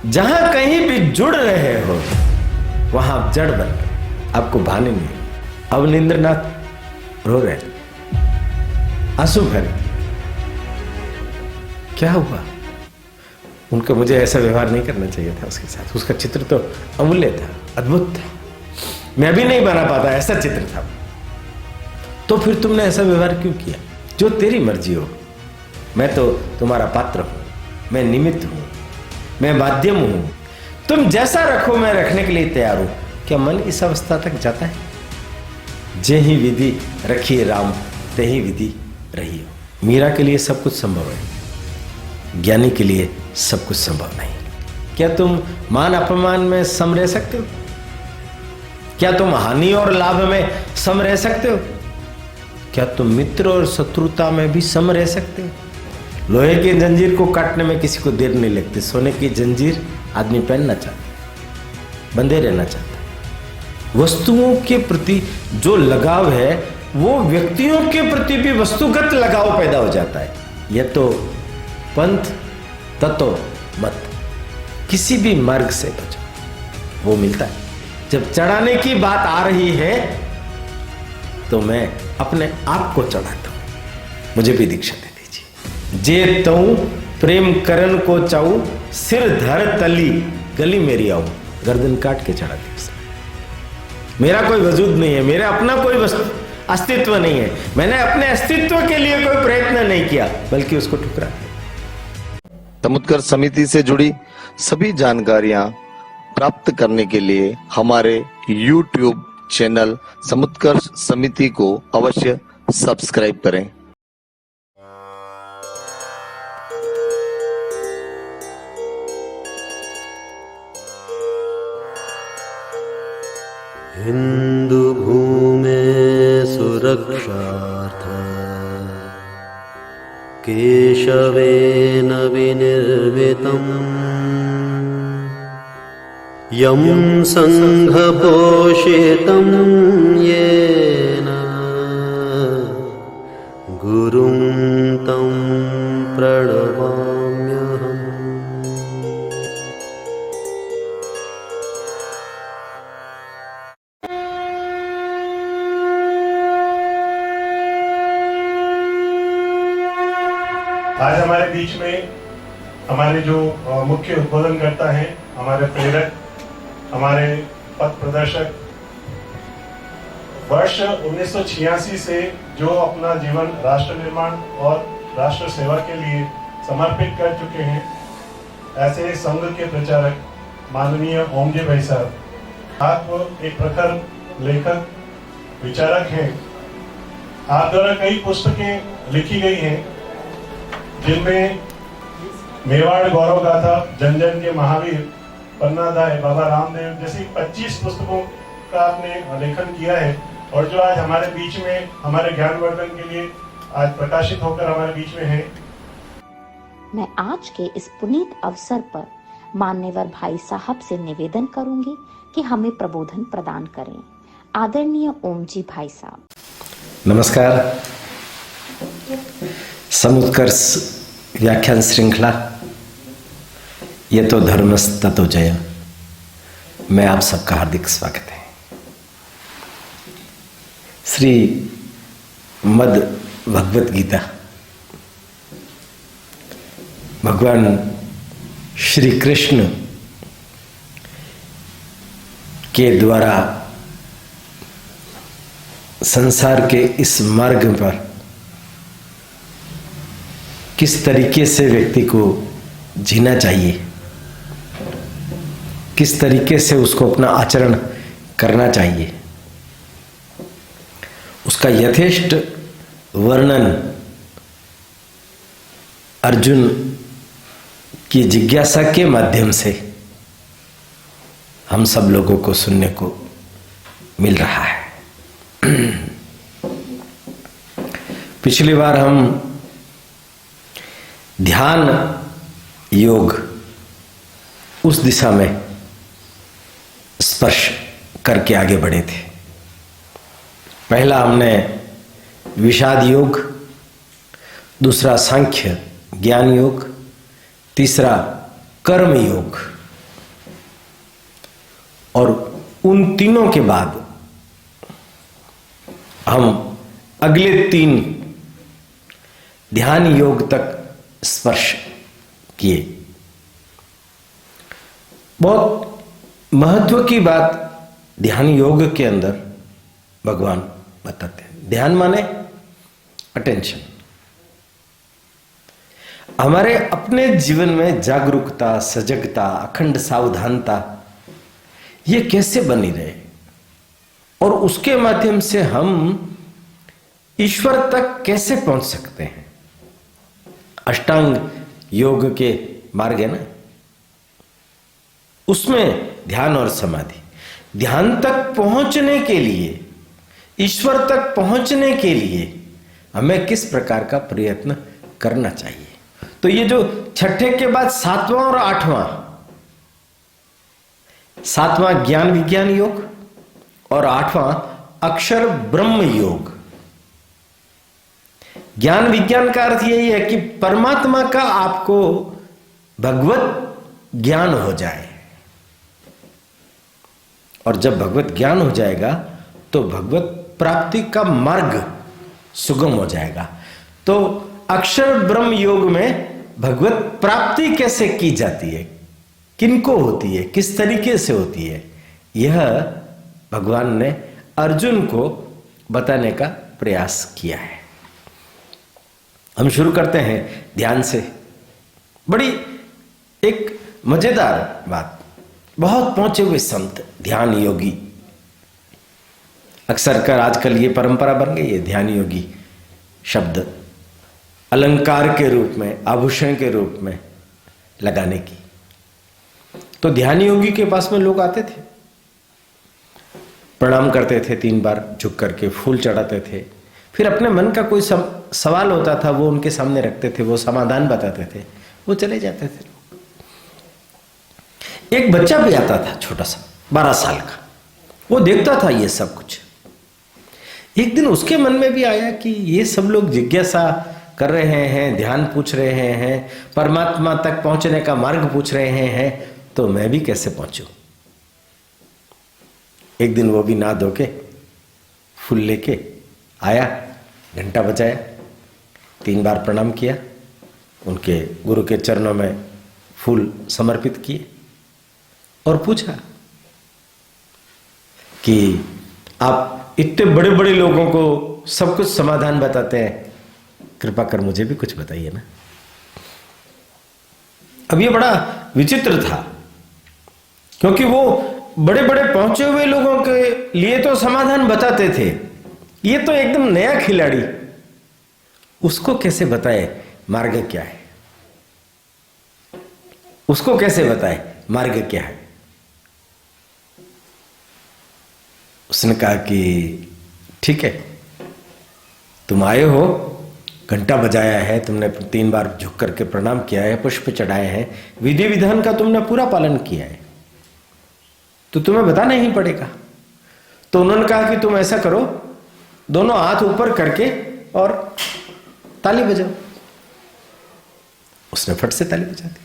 जहां कहीं भी जुड़ रहे हो वहां आप जड़ बन गए, आपको भाने नहीं। अब नींद्रनाथ रो रहे, आंसू भरे, क्या हुआ? उनका मुझे ऐसा व्यवहार नहीं करना चाहिए था उसके साथ। उसका चित्र तो अमूल्य था, अद्भुत था, मैं भी नहीं बना पाता, ऐसा चित्र था। तो फिर तुमने ऐसा व्यवहार क्यों किया? जो तेरी मर्जी हो, मैं तो तुम्हारा पात्र हूं, मैं निमित्त हूं, मैं माध्यम हूं, तुम जैसा रखो मैं रखने के लिए तैयार हूं। क्या मन इस अवस्था तक जाता है? जे ही विधि रखिए राम, ते ही विधि रही हो। मीरा के लिए सब कुछ संभव है, ज्ञानी के लिए सब कुछ संभव नहीं। क्या तुम मान अपमान में सम रह सकते हो? क्या तुम हानि और लाभ में सम रह सकते हो? क्या तुम मित्र और शत्रुता में भी सम रह सकते हो? लोहे की जंजीर को काटने में किसी को देर नहीं लगती, सोने की जंजीर आदमी पहनना चाहता, बंधे रहना चाहता। वस्तुओं के प्रति जो लगाव है वो व्यक्तियों के प्रति भी वस्तुगत लगाव पैदा हो जाता है। यह तो पंथ तत्व मत, किसी भी मार्ग से बचो, वो मिलता है। जब चढ़ाने की बात आ रही है तो मैं अपने आप को चढ़ाता हूं, मुझे भी दीक्षा दे दीजिए। जे तऊ प्रेम करन को चाऊ, सिर धर तली गली मेरी आऊं। गर्दन काट के चढ़ा दी। मेरा कोई वजूद नहीं है, मेरा अपना कोई अस्तित्व नहीं है, मैंने अपने अस्तित्व के लिए कोई प्रयत्न नहीं किया, बल्कि उसको ठुकरा। समुत्कर्ष समिति से जुड़ी सभी जानकारियां प्राप्त करने के लिए हमारे YouTube चैनल समुत्कर्ष समिति को अवश्य सब्सक्राइब करें। हिंदू भूमे सुरक्षार्थ केशवेन विनिर्मितम् यं संघपोषितं येन गुरुं तं प्रणमाम्यहम्। आज हमारे बीच में हमारे जो मुख्य उद्बोधनकर्ता हैं, हमारे प्रेरक, हमारे पथ प्रदर्शक, वर्ष 1986 से जो अपना जीवन राष्ट्र निर्माण और राष्ट्र सेवा के लिए समर्पित कर चुके हैं, ऐसे संघ के प्रचारक माननीय ओमजी भाई साहब, आप एक प्रखर लेखक विचारक हैं। आप द्वारा कई पुस्तकें लिखी गई हैं, जिनमें मेवाड़ गौरव गाथा, जन जन के महावीर, पन्नादाय, बाबा रामदेव जैसी 25 पुस्तकों का आपने लेखन किया है, और जो आज हमारे बीच में हमारे ज्ञानवर्धन के लिए आज प्रकाशित होकर हमारे बीच में है। मैं आज के इस पुनीत अवसर पर मान्यवर भाई साहब से निवेदन करूंगी कि हमें प्रबोधन प्रदान करें। आदरणीय ओमजी भाई साहब। नमस्कार। समुत्कर्ष व्याख्यान श्रृंखला ये तो धर्मस्ततो जय में आप सबका हार्दिक स्वागत है। श्री मद भगवत गीता भगवान श्री कृष्ण के द्वारा संसार के इस मार्ग पर किस तरीके से व्यक्ति को जीना चाहिए, किस तरीके से उसको अपना आचरण करना चाहिए, उसका यथेष्ट वर्णन अर्जुन की जिज्ञासा के माध्यम से हम सब लोगों को सुनने को मिल रहा है। पिछली बार हम ध्यान योग उस दिशा में स्पर्श करके आगे बढ़े थे। पहला हमने विषाद योग, दूसरा सांख्य ज्ञान योग, तीसरा कर्म योग और उन तीनों के बाद हम अगले 3 ध्यान योग तक स्पर्श किए। बहुत महत्व की बात ध्यान योग के अंदर भगवान बताते हैं। ध्यान माने अटेंशन। हमारे अपने जीवन में जागरूकता, सजगता, अखंड सावधानता ये कैसे बनी रहे और उसके माध्यम से हम ईश्वर तक कैसे पहुंच सकते हैं। अष्टांग योग के मार्ग है ना, उसमें ध्यान और समाधि। ध्यान तक पहुंचने के लिए, ईश्वर तक पहुंचने के लिए हमें किस प्रकार का प्रयत्न करना चाहिए। तो ये जो छठे के बाद 7वां और 8वां, 7वां ज्ञान विज्ञान योग और 8वां अक्षर ब्रह्म योग। ज्ञान विज्ञान का अर्थ यही है कि परमात्मा का आपको भगवत ज्ञान हो जाए, और जब भगवत ज्ञान हो जाएगा तो भगवत प्राप्ति का मार्ग सुगम हो जाएगा। तो अक्षर ब्रह्म योग में भगवत प्राप्ति कैसे की जाती है, किनको होती है, किस तरीके से होती है, यह भगवान ने अर्जुन को बताने का प्रयास किया है। हम शुरू करते हैं ध्यान से। बड़ी एक मजेदार बात, बहुत पहुंचे हुए संत ध्यान योगी, अक्सर कर आजकल ये परंपरा बन गई है ध्यान योगी शब्द अलंकार के रूप में, आभूषण के रूप में लगाने की। तो ध्यान योगी के पास में लोग आते थे, प्रणाम करते थे, 3 बार झुक करके फूल चढ़ाते थे, फिर अपने मन का कोई सवाल होता था वो उनके सामने रखते थे, वो समाधान बताते थे, वो चले जाते थे। एक बच्चा भी आता था छोटा सा 12 साल का, वो देखता था ये सब कुछ। एक दिन उसके मन में भी आया कि ये सब लोग जिज्ञासा कर रहे हैं, ध्यान पूछ रहे हैं, परमात्मा तक पहुंचने का मार्ग पूछ रहे हैं, तो मैं भी कैसे पहुंचूं। एक दिन वो भी नहा धो के फूल लेके आया, घंटा बजाया, 3 बार प्रणाम किया, उनके गुरु के चरणों में फूल समर्पित किए और पूछा कि आप इतने बड़े बड़े लोगों को सब कुछ समाधान बताते हैं, कृपा कर मुझे भी कुछ बताइए ना। अब ये बड़ा विचित्र था, क्योंकि वो बड़े बड़े पहुंचे हुए लोगों के लिए तो समाधान बताते थे, ये तो एकदम नया खिलाड़ी, उसको कैसे बताए मार्ग क्या है, उसको कैसे बताए मार्ग क्या है। उसने कहा कि ठीक है, तुम आए हो, घंटा बजाया है तुमने, 3 बार झुक करके प्रणाम किया है, पुष्प चढ़ाए हैं, विधि विधान का तुमने पूरा पालन किया है, तो तुम्हें बताना ही पड़ेगा। तो उन्होंने कहा कि तुम ऐसा करो, दोनों हाथ ऊपर करके और ताली बजाओ। उसने फट से ताली बजा दी।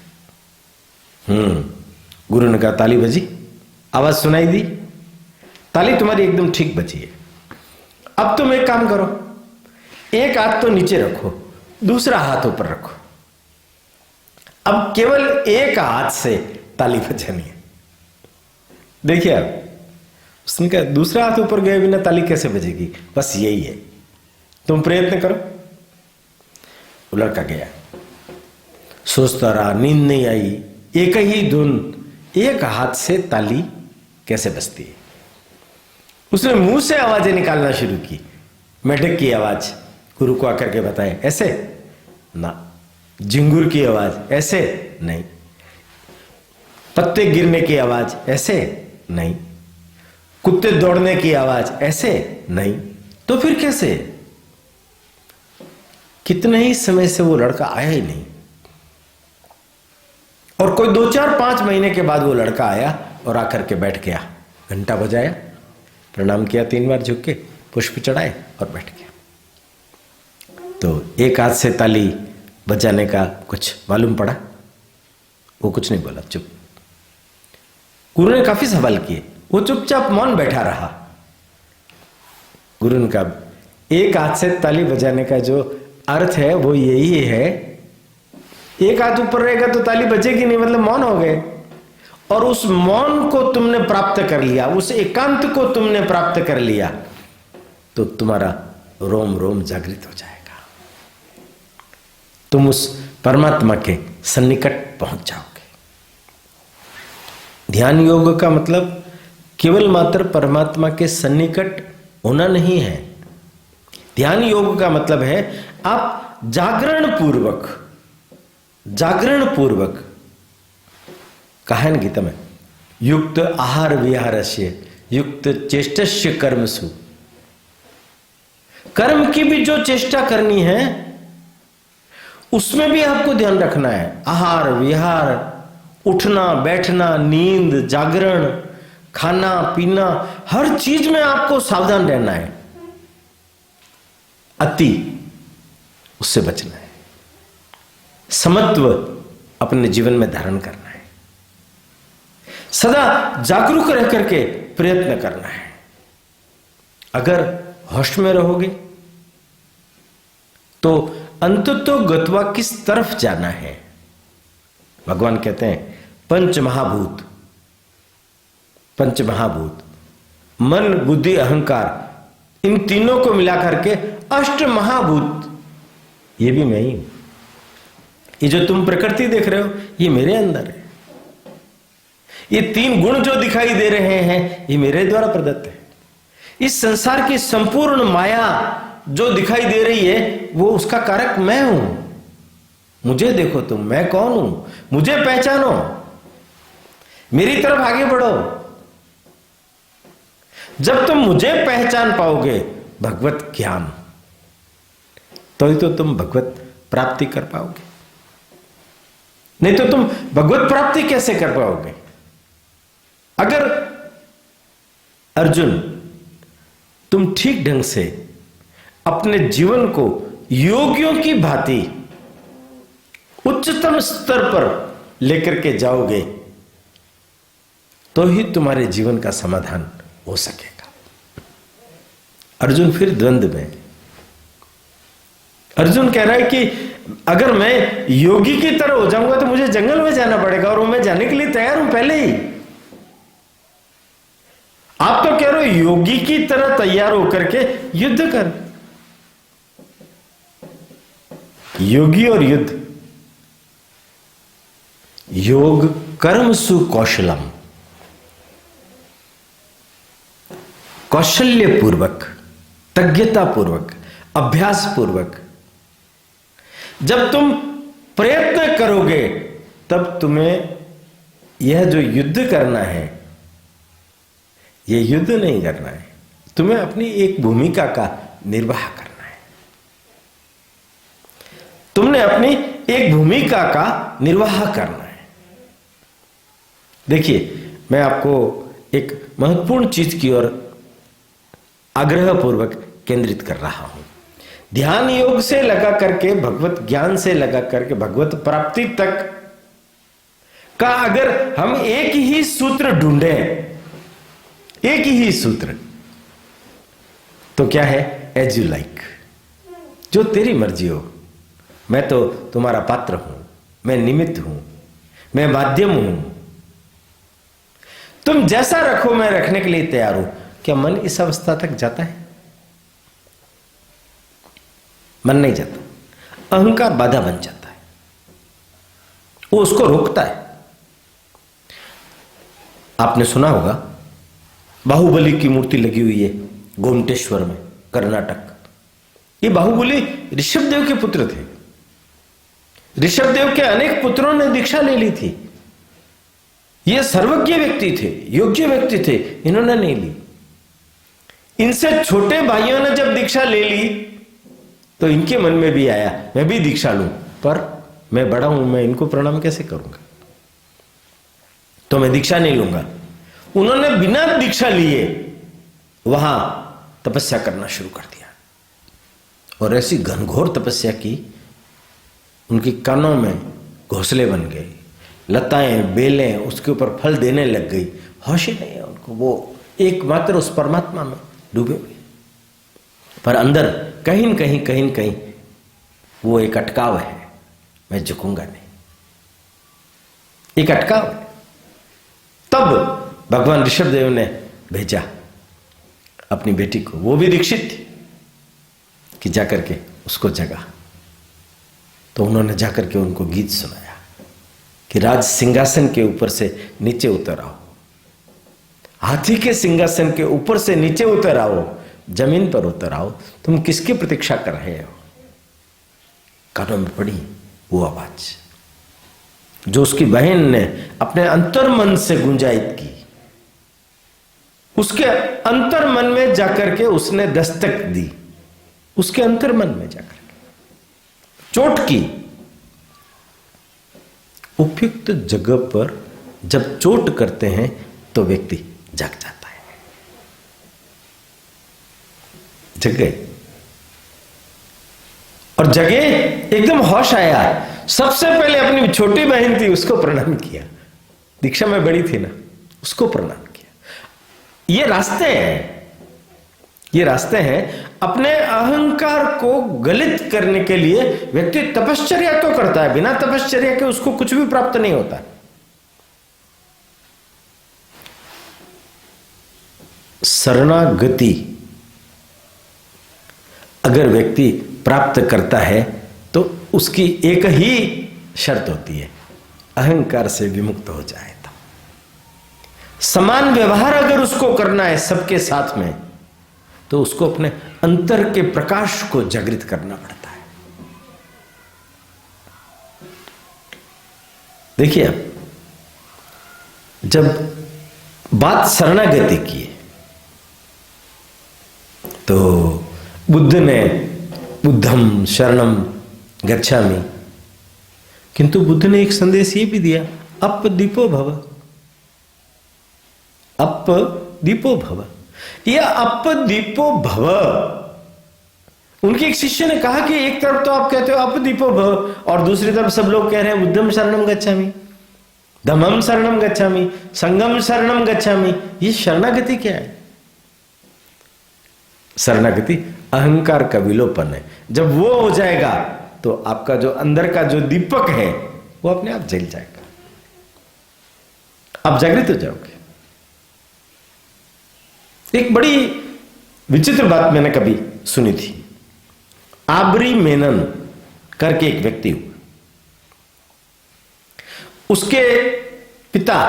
गुरु ने कहा ताली बजी, आवाज सुनाई दी, ताली तुम्हारी एकदम ठीक बजी है। अब तुम एक काम करो, एक हाथ तो नीचे रखो, दूसरा हाथ ऊपर रखो। अब केवल एक हाथ से ताली बजानी है। देखिए आप, उसने कहा दूसरा हाथ ऊपर गए बिना ताली कैसे बजेगी, बस यही है, तुम प्रयत्न करो। वो लड़का गया, सोचता रहा, नींद नहीं आई, एक ही धुन, एक हाथ से ताली कैसे बजती है। उसने मुंह से आवाजें निकालना शुरू की, मेढक की आवाज गुरु को आकर के बताए, ऐसे ना, झिंगुर की आवाज ऐसे नहीं, पत्ते गिरने की आवाज ऐसे नहीं, कुत्ते दौड़ने की आवाज ऐसे नहीं, तो फिर कैसे। कितने ही समय से वो लड़का आया ही नहीं, और कोई 2, 4, 5 महीने के बाद वो लड़का आया और आकर के बैठ गया, घंटा बजाया, प्रणाम किया, 3 बार झुक के पुष्प चढ़ाए और बैठ गया। तो एक हाथ से ताली बजाने का कुछ मालूम पड़ा, वो कुछ नहीं बोला, चुप। गुरु ने काफी सवाल किए, वो चुपचाप मौन बैठा रहा। गुरु का एक हाथ से ताली बजाने का जो अर्थ है वो यही है, एक हाथ ऊपर रहेगा तो ताली बजेगी नहीं, मतलब मौन हो गए। और उस मौन को तुमने प्राप्त कर लिया, उस एकांत को तुमने प्राप्त कर लिया, तो तुम्हारा रोम रोम जागृत हो जाएगा, तुम उस परमात्मा के सन्निकट पहुंच जाओगे। ध्यान योग का मतलब केवल मात्र परमात्मा के सन्निकट होना नहीं है। ध्यान योग का मतलब है आप जागरण पूर्वक कहा है ना गीता में, युक्त आहार विहारस्य युक्त चेष्टस्य कर्मसु, कर्म की भी जो चेष्टा करनी है उसमें भी आपको ध्यान रखना है। आहार विहार, उठना बैठना, नींद, जागरण, खाना पीना, हर चीज में आपको सावधान रहना है। अति उससे बचना है, समत्व अपने जीवन में धारण करना है, सदा जागरूक रह करके प्रयत्न करना है। अगर होश में रहोगे तो अंततो गत्वा किस तरफ जाना है। भगवान कहते हैं पंच महाभूत मन बुद्धि अहंकार, इन तीनों को मिलाकर के अष्ट महाभूत, ये भी मैं ही हूं। ये जो तुम प्रकृति देख रहे हो ये मेरे अंदर है। ये तीन गुण जो दिखाई दे रहे हैं ये मेरे द्वारा प्रदत्त है। इस संसार की संपूर्ण माया जो दिखाई दे रही है वो उसका कारक मैं हूं। मुझे देखो तुम, मैं कौन हूं, मुझे पहचानो, मेरी तरफ आगे बढ़ो। जब तुम मुझे पहचान पाओगे भगवत ज्ञान, तो ही तो तुम भगवत प्राप्ति कर पाओगे, नहीं तो तुम भगवत प्राप्ति कैसे कर पाओगे। अगर अर्जुन तुम ठीक ढंग से अपने जीवन को योगियों की भांति उच्चतम स्तर पर लेकर के जाओगे तो ही तुम्हारे जीवन का समाधान हो सकेगा। अर्जुन फिर द्वंद्व में, अर्जुन कह रहा है कि अगर मैं योगी की तरह हो जाऊंगा तो मुझे जंगल में जाना पड़ेगा, और मैं जाने के लिए तैयार हूं पहले ही। आप तो कह रहे हो योगी की तरह तैयार होकर के युद्ध कर। योगी और युद्ध, योग कर्म सुकौशलम, कौशल्य पूर्वक, तज्ञता पूर्वक, अभ्यास पूर्वक जब तुम प्रयत्न करोगे तब तुम्हें यह जो युद्ध करना है यह युद्ध नहीं करना है, तुम्हें अपनी एक भूमिका का निर्वाह करना है। तुमने अपनी एक भूमिका का निर्वाह करना है। देखिए, मैं आपको एक महत्वपूर्ण चीज की ओर आग्रह पूर्वक केंद्रित कर रहा हूं। ध्यान योग से लगा करके, भगवत ज्ञान से लगा करके भगवत प्राप्ति तक का अगर हम एक ही सूत्र ढूंढें, एक ही सूत्र, तो क्या है? एज यू लाइक, जो तेरी मर्जी हो। मैं तो तुम्हारा पात्र हूं, मैं निमित्त हूं, मैं माध्यम हूं, तुम जैसा रखो मैं रखने के लिए तैयार हूं। क्या मन इस अवस्था तक जाता है? मन नहीं जाता। अहंकार बाधा बन जाता है, वो उसको रोकता है। आपने सुना होगा बाहुबली की मूर्ति लगी हुई है गोमटेश्वर में, कर्नाटक। ये बाहुबली ऋषभदेव के पुत्र थे। ऋषभदेव के अनेक पुत्रों ने दीक्षा ले ली थी। ये सर्वज्ञ व्यक्ति थे, योग्य व्यक्ति थे, इन्होंने नहीं ली। इनसे छोटे भाइयों ने जब दीक्षा ले ली तो इनके मन में भी आया मैं भी दीक्षा लूं, पर मैं बड़ा हूं, मैं इनको प्रणाम कैसे करूंगा, तो मैं दीक्षा नहीं लूंगा। उन्होंने बिना दीक्षा लिए वहां तपस्या करना शुरू कर दिया, और ऐसी घनघोर तपस्या की, उनके कानों में घोंसले बन गए, लताएं बेलें उसके ऊपर फल देने लग गई, होश ही नहीं है उनको, वो एकमात्र उस परमात्मा में डूबे हुए। पर अंदर कहीं न कहीं वो एक अटकाव है, मैं झुकूंगा नहीं, एक अटकाव है। तब भगवान ऋषभदेव ने भेजा अपनी बेटी को, वो भी दीक्षित थी, कि जाकर के उसको जगा। तो उन्होंने जाकर के उनको गीत सुनाया कि राज सिंहासन के ऊपर से नीचे उतर आओ, हाथी के सिंहासन के ऊपर से नीचे उतर आओ, जमीन पर उतर आओ, तुम किसकी प्रतीक्षा कर रहे हो। कानों में पड़ी वो आवाज जो उसकी बहन ने अपने अंतर्मन से गुंजायत की। उसके अंतर्मन में जाकर के उसने दस्तक दी, उसके अंतर्मन में जाकर के चोट की। उपयुक्त जगह पर जब चोट करते हैं तो व्यक्ति जाग जाता है, जग गए। और जगे, एकदम होश आया। सबसे पहले अपनी छोटी बहन थी उसको प्रणाम किया, दीक्षा में बड़ी थी ना, उसको प्रणाम किया। ये रास्ते हैं, ये रास्ते हैं। अपने अहंकार को गलित करने के लिए व्यक्ति तपश्चर्या तो करता है, बिना तपश्चर्या के उसको कुछ भी प्राप्त नहीं होता। शरणागति अगर व्यक्ति प्राप्त करता है तो उसकी एक ही शर्त होती है, अहंकार से विमुक्त हो जाए। तो समान व्यवहार अगर उसको करना है सबके साथ में, तो उसको अपने अंतर के प्रकाश को जागृत करना पड़ता है। देखिए, जब बात शरणागति की है तो बुद्ध ने बुद्धम शरणम गच्छामि, किंतु बुद्ध ने एक संदेश ये भी दिया, अपदीपो भव, अपदीपो भव। यह अपदीपो भव, उनके एक शिष्य ने कहा कि एक तरफ तो आप कहते हो अपदीपो भव और दूसरी तरफ सब लोग कह रहे हैं बुद्धम शरणम गच्छामि, धम्मम शरणम गच्छामि, संगम शरणम गच्छामि। ये शरणागति क्या है? शरणागति अहंकार का विलोपन है। जब वो हो जाएगा तो आपका जो अंदर का जो दीपक है वो अपने आप जल जाएगा, आप जागृत हो जाओगे। एक बड़ी विचित्र बात मैंने कभी सुनी थी। आबरी मेनन करके एक व्यक्ति हुआ, उसके पिता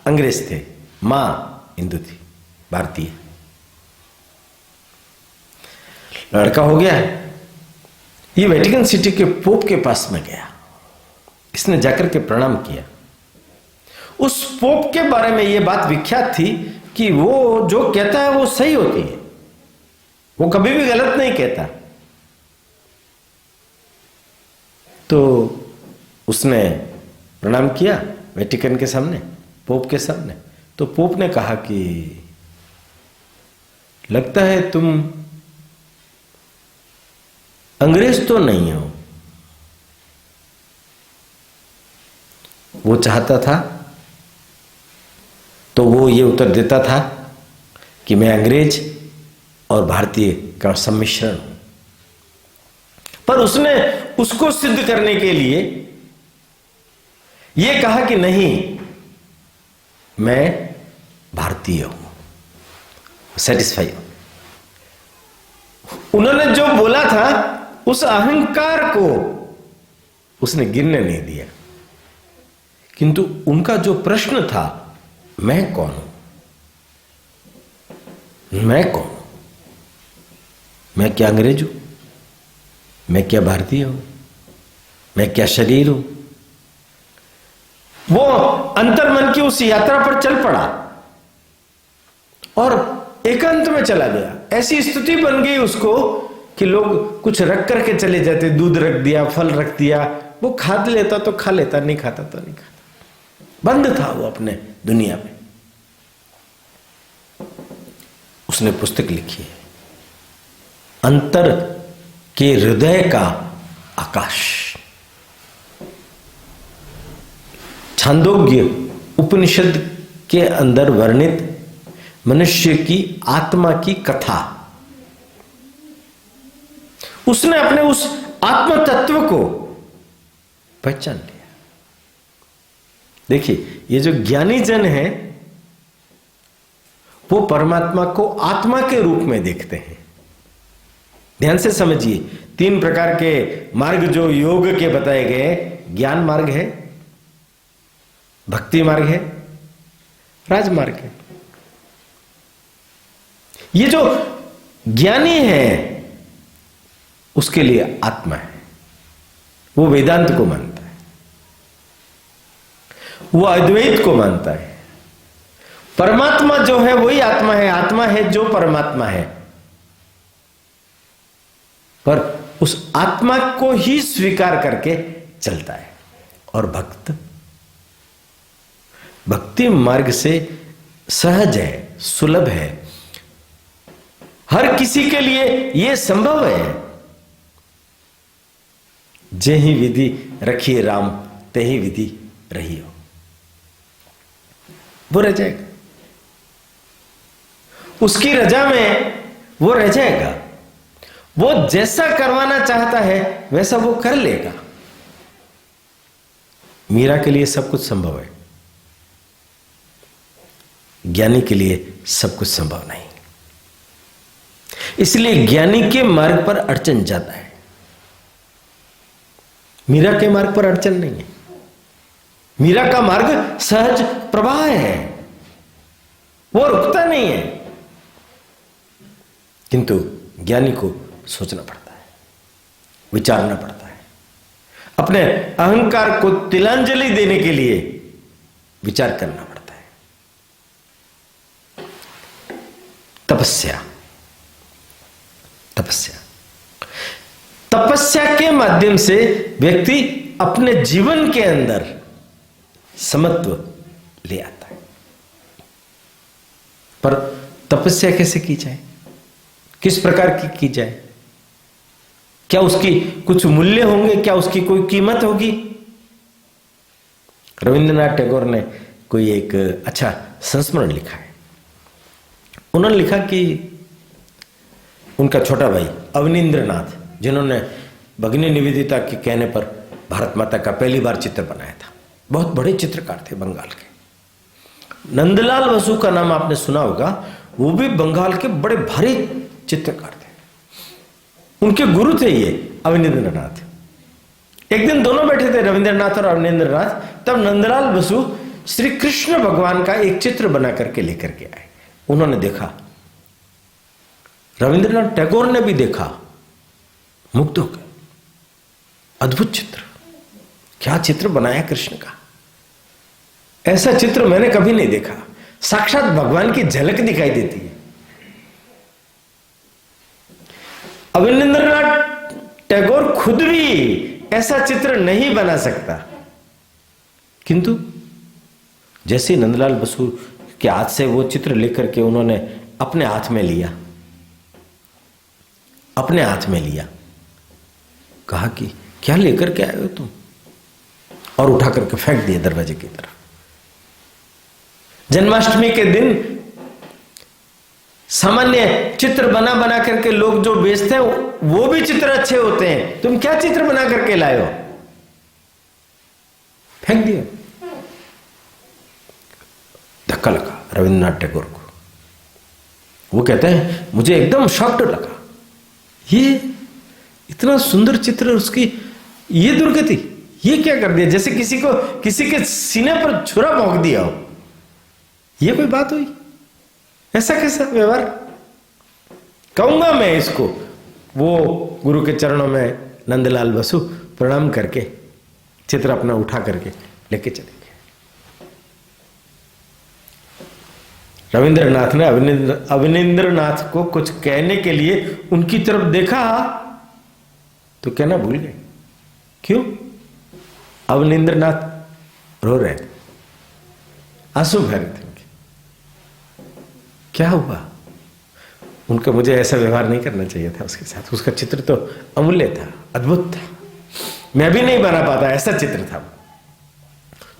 अंग्रेज थे, मां हिंदू थी, भारतीय। लड़का हो गया है, ये वेटिकन सिटी के पोप के पास में गया, इसने जाकर के प्रणाम किया। उस पोप के बारे में यह बात विख्यात थी कि वो जो कहता है वो सही होती है, वो कभी भी गलत नहीं कहता। तो उसने प्रणाम किया वेटिकन के सामने, पोप के सामने। तो पोप ने कहा कि लगता है तुम अंग्रेज तो नहीं हो। वो चाहता था तो वो ये उत्तर देता था कि मैं अंग्रेज और भारतीय का सम्मिश्रण हूं, पर उसने उसको सिद्ध करने के लिए ये कहा कि नहीं, मैं भारतीय हूं, सेटिस्फाई हूं। उन्होंने जो बोला था उस अहंकार को उसने गिरने नहीं दिया, किंतु उनका जो प्रश्न था, मैं कौन हूं, मैं कौन हूं, मैं क्या अंग्रेज हूं, मैं क्या भारतीय हूं, मैं क्या शरीर हूं। वो अंतर्मन की उस यात्रा पर चल पड़ा और एकांत में चला गया। ऐसी स्थिति बन गई उसको कि लोग कुछ रख करके चले जाते, दूध रख दिया, फल रख दिया, वो खा लेता तो खा लेता, नहीं खाता तो नहीं खाता। बंद था वो अपने दुनिया में। उसने पुस्तक लिखी है, अंतर के हृदय का आकाश। छांदोग्य उपनिषद के अंदर वर्णित मनुष्य की आत्मा की कथा, उसने अपने उस आत्म तत्व को पहचान लिया। देखिए, ये जो ज्ञानी जन है वो परमात्मा को आत्मा के रूप में देखते हैं। ध्यान से समझिए, 3 प्रकार के मार्ग जो योग के बताए गए, ज्ञान मार्ग है, भक्ति मार्ग है, राजमार्ग है। ये जो ज्ञानी है उसके लिए आत्मा है, वो वेदांत को मानता है, वो अद्वैत को मानता है। परमात्मा जो है वही आत्मा है जो परमात्मा है, पर उस आत्मा को ही स्वीकार करके चलता है। और भक्त भक्ति मार्ग से सहज है, सुलभ है, हर किसी के लिए यह संभव है। जेहि विधि रखिए राम, तेहि विधि रहियो, वो रह जाएगा, उसकी रजा में वो रह जाएगा। वो जैसा करवाना चाहता है वैसा वो कर लेगा। मीरा के लिए सब कुछ संभव है, ज्ञानी के लिए सब कुछ संभव नहीं। इसलिए ज्ञानी के मार्ग पर अड़चन जाता है, मीरा के मार्ग पर अड़चन नहीं है। मीरा का मार्ग सहज प्रवाह है, वो रुकता नहीं है। किंतु ज्ञानी को सोचना पड़ता है, विचारना पड़ता है, अपने अहंकार को तिलांजलि देने के लिए विचार करना पड़ता है। तपस्या, तपस्या, तपस्या के माध्यम से व्यक्ति अपने जीवन के अंदर समत्व ले आता है। पर तपस्या कैसे की जाए, किस प्रकार की जाए? क्या उसकी कुछ मूल्य होंगे? क्या उसकी कोई कीमत होगी? रविंद्रनाथ टैगोर ने कोई एक अच्छा संस्मरण लिखा है। उन्होंने लिखा कि उनका छोटा भाई अवनींद्रनाथ, जिन्होंने भगिनी निवेदिता के कहने पर भारत माता का पहली बार चित्र बनाया था, बहुत बड़े चित्रकार थे बंगाल के। नंदलाल बसु का नाम आपने सुना होगा, वो भी बंगाल के बड़े भारी चित्रकार थे। उनके गुरु थे ये अवनींद्रनाथ। एक दिन दोनों बैठे थे, रविंद्रनाथ और अवनींद्रनाथ। तब नंदलाल बसु श्री कृष्ण भगवान का एक चित्र बना करके लेकर के आए। उन्होंने देखा, रविंद्रनाथ टैगोर ने भी देखा, मुग्ध हो गए। अद्भुत चित्र, क्या चित्र बनाया कृष्ण का, ऐसा चित्र मैंने कभी नहीं देखा। साक्षात भगवान की झलक दिखाई देती है। अवनींद्रनाथ टैगोर खुद भी ऐसा चित्र नहीं बना सकता, किंतु जैसे नंदलाल बसु के हाथ से वो चित्र लेकर के उन्होंने अपने हाथ में लिया, अपने हाथ में लिया, कहा कि क्या लेकर के आए हो तुम, और उठा करके फेंक दिया दरवाजे की तरफ। जन्माष्टमी के दिन सामान्य चित्र बना बना करके लोग जो बेचते हैं वो भी चित्र अच्छे होते हैं, तुम क्या चित्र बना करके लाए हो, फेंक दिया। धक्का लगा रविंद्रनाथ टैगोर को। वो कहते हैं मुझे एकदम शॉक्ड लगा, ये इतना सुंदर चित्र, उसकी ये दुर्गति, ये क्या कर दिया, जैसे किसी के सीने पर छुरा भोंक दिया हो। ये कोई बात हुई? ऐसा कैसा व्यवहार? कहूंगा मैं इसको। वो गुरु के चरणों में नंदलाल बसु प्रणाम करके चित्र अपना उठा करके लेके चले गए। रविंद्रनाथ ने अवनींद्रनाथ को कुछ कहने के लिए उनकी तरफ देखा तो कहना भूल गए। क्यों? अवनींद्रनाथ रो रहे थे, आंसू बह रहे थे। क्या हुआ? उनका मुझे ऐसा व्यवहार नहीं करना चाहिए था उसके साथ। उसका चित्र तो अमूल्य था, अद्भुत था, मैं भी नहीं बना पाता, ऐसा चित्र था।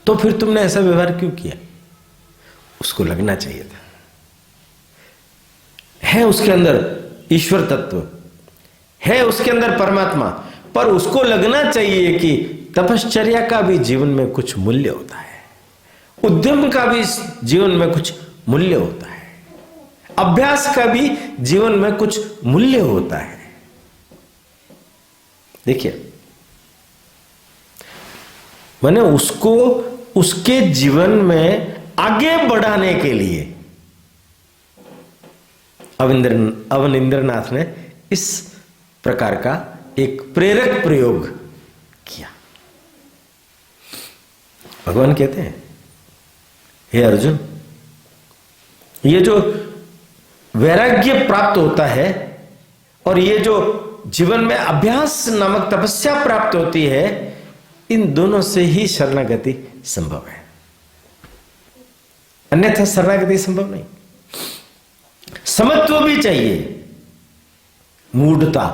तो फिर तुमने ऐसा व्यवहार क्यों किया? उसको लगना चाहिए था। है उसके अंदर ईश्वर तत्व, है उसके अंदर परमात्मा, पर उसको लगना चाहिए कि तपश्चर्या का भी जीवन में कुछ मूल्य होता है, उद्यम का भी जीवन में कुछ मूल्य होता है, अभ्यास का भी जीवन में कुछ मूल्य होता है। देखिए, मैंने उसको उसके जीवन में आगे बढ़ाने के लिए अवनींद्रनाथ ने इस प्रकार का एक प्रेरक प्रयोग किया। भगवान कहते हैं, हे अर्जुन, ये जो वैराग्य प्राप्त होता है और ये जो जीवन में अभ्यास नामक तपस्या प्राप्त होती है, इन दोनों से ही शरणागति संभव है, अन्यथा शरणागति संभव नहीं। समत्व भी चाहिए। मूढ़ता,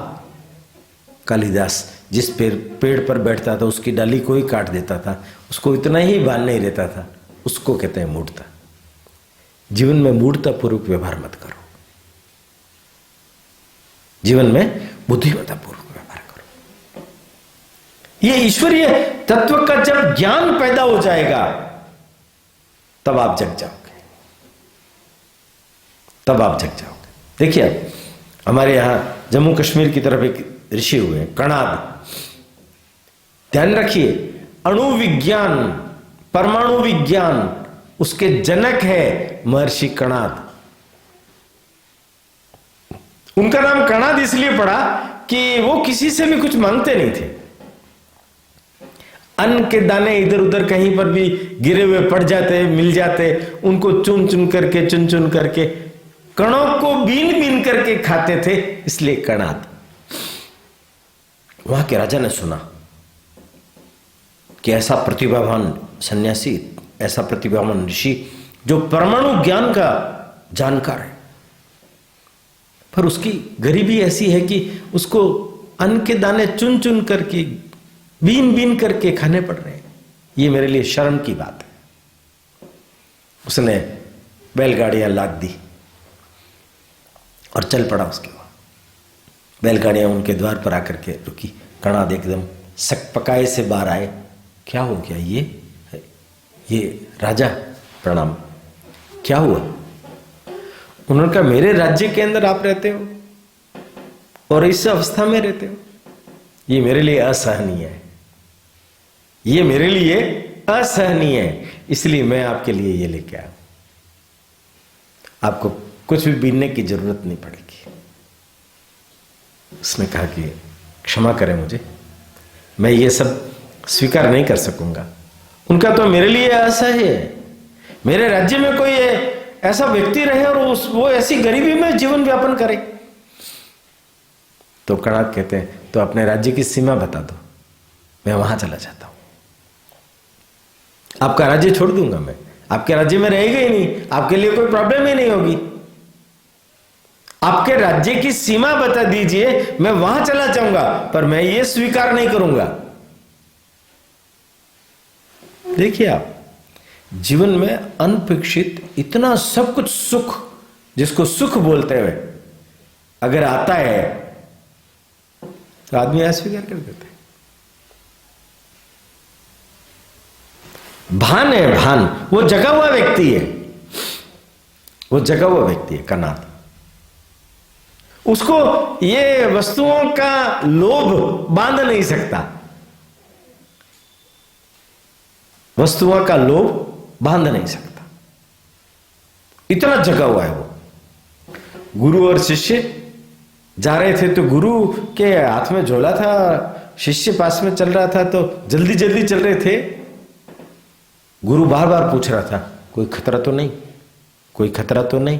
कालिदास जिस पेड़ पर बैठता था उसकी डाली को ही काट देता था, उसको इतना ही बाल नहीं रहता था, उसको कहते हैं मूढ़ता। जीवन में मूढ़ता पूर्वक व्यवहार मत करो, जीवन में बुद्धिमत्ता पूर्वक व्यवहार करो। ये ईश्वरीय तत्व का जब ज्ञान पैदा हो जाएगा तब आप जग जाओगे, तब आप जग जाओगे। देखिए, हमारे यहां जम्मू कश्मीर की तरफ एक ऋषि हुए कणाद। ध्यान रखिए, अणु विज्ञान, परमाणु विज्ञान, उसके जनक है महर्षि कणाद। उनका नाम कणाद इसलिए पड़ा कि वो किसी से भी कुछ मांगते नहीं थे। अन्न के दाने इधर उधर कहीं पर भी गिरे हुए पड़ जाते, मिल जाते, उनको चुन चुन करके कणों को बीन बीन करके खाते थे, इसलिए कणाद। वहां के राजा ने सुना कि ऐसा प्रतिभावान सन्यासी, ऐसा प्रतिभावान ऋषि जो परमाणु ज्ञान का जानकार है, पर उसकी गरीबी ऐसी है कि उसको अन्न के दाने चुन चुन करके, बीन बीन करके खाने पड़ रहे हैं। ये मेरे लिए शर्म की बात है। उसने बैलगाड़ियां लाद दी और चल पड़ा उसके वहां। बैलगाड़ियां उनके द्वार पर आकर के रुकी। कणाद एकदम सक पकाए से बाहर आए। क्या हो गया? ये राजा प्रणाम, क्या हुआ? उन्होंने कहा, मेरे राज्य के अंदर आप रहते हो और इस अवस्था में रहते हो, ये मेरे लिए असहनीय है, ये मेरे लिए असहनीय है, इसलिए मैं आपके लिए ये लेके आया। आपको कुछ भी बीनने की जरूरत नहीं पड़ेगी। उसने कहा कि क्षमा करें मुझे, मैं ये सब स्वीकार नहीं कर सकूंगा। उनका तो मेरे लिए असह्य है, मेरे राज्य में कोई ऐसा व्यक्ति रहे और वो ऐसी गरीबी में जीवन व्यापन करे। तो कणाद कहते हैं, तो अपने राज्य की सीमा बता दो, मैं वहां चला जाता हूं। आपका राज्य छोड़ दूंगा, मैं आपके राज्य में रहेगा ही नहीं, आपके लिए कोई प्रॉब्लम ही नहीं होगी। आपके राज्य की सीमा बता दीजिए, मैं वहां चला जाऊंगा, पर मैं ये स्वीकार नहीं करूंगा। देखिए, आप जीवन में अनपेक्षित इतना सब कुछ सुख, जिसको सुख बोलते हुए अगर आता है तो आदमी अस्वीकार कर देते। भान है, भान, वो जगा हुआ व्यक्ति है, वो जगा हुआ व्यक्ति है कणाद। उसको ये वस्तुओं का लोभ बांध नहीं सकता, वस्तुओं का लोभ बांध नहीं सकता, इतना जगा हुआ है वो। गुरु और शिष्य जा रहे थे तो गुरु के हाथ में झोला था, शिष्य पास में चल रहा था, तो जल्दी जल्दी चल रहे थे। गुरु बार बार पूछ रहा था, कोई खतरा तो नहीं, कोई खतरा तो नहीं।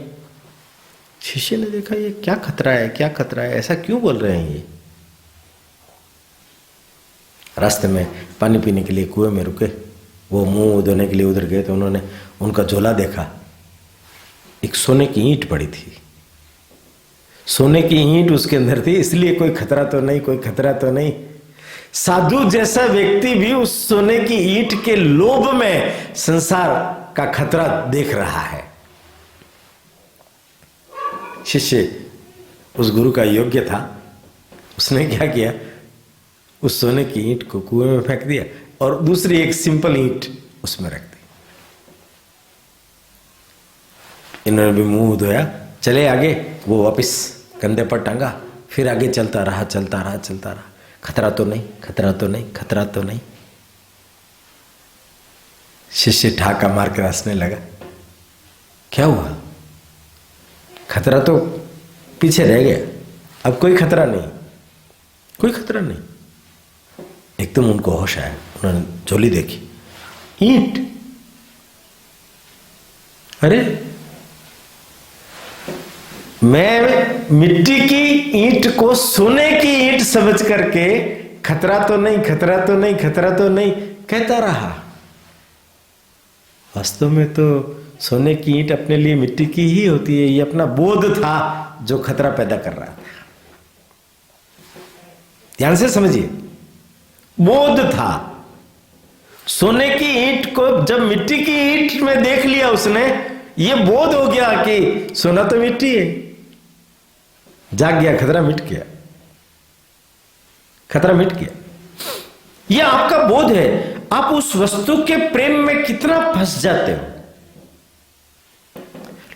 शिष्य ने देखा, ये क्या खतरा है, क्या खतरा है, ऐसा क्यों बोल रहे हैं ये। रास्ते में पानी पीने के लिए कुएं में रुके, वो मुंह धोने के लिए उधर गए तो उन्होंने उनका झोला देखा, एक सोने की ईंट पड़ी थी, सोने की ईंट उसके अंदर थी, इसलिए कोई खतरा तो नहीं, कोई खतरा तो नहीं। साधु जैसा व्यक्ति भी उस सोने की ईंट के लोभ में संसार का खतरा देख रहा है। शिष्य उस गुरु का योग्य था, उसने क्या किया, उस सोने की ईंट को कुएं में फेंक दिया और दूसरी एक सिंपल ईंट उसमें रख दी। इन्होंने भी मुंह धोया, चले आगे, वो वापिस कंधे पर टांगा, फिर आगे चलता रहा। खतरा तो नहीं, खतरा तो नहीं, खतरा तो नहीं। शिष्य ठाका मार कर हंसने लगा। क्या हुआ? खतरा तो पीछे रह गया, अब कोई खतरा नहीं, कोई खतरा नहीं। एकदम उनको होश आया, उन्होंने झोली देखी, ईंट। अरे मैं मिट्टी की ईंट को सोने की ईंट समझ करके खतरा तो नहीं, खतरा तो नहीं, खतरा तो नहीं कहता रहा। वास्तव में तो सोने की ईंट अपने लिए मिट्टी की ही होती है। ये अपना बोध था जो खतरा पैदा कर रहा था। ध्यान से समझिए, बोध था। सोने की ईंट को जब मिट्टी की ईंट में देख लिया उसने, ये बोध हो गया कि सोना तो मिट्टी है। जाग गया, खतरा मिट गया, खतरा मिट गया। ये आपका बोध है। आप उस वस्तु के प्रेम में कितना फंस जाते हो।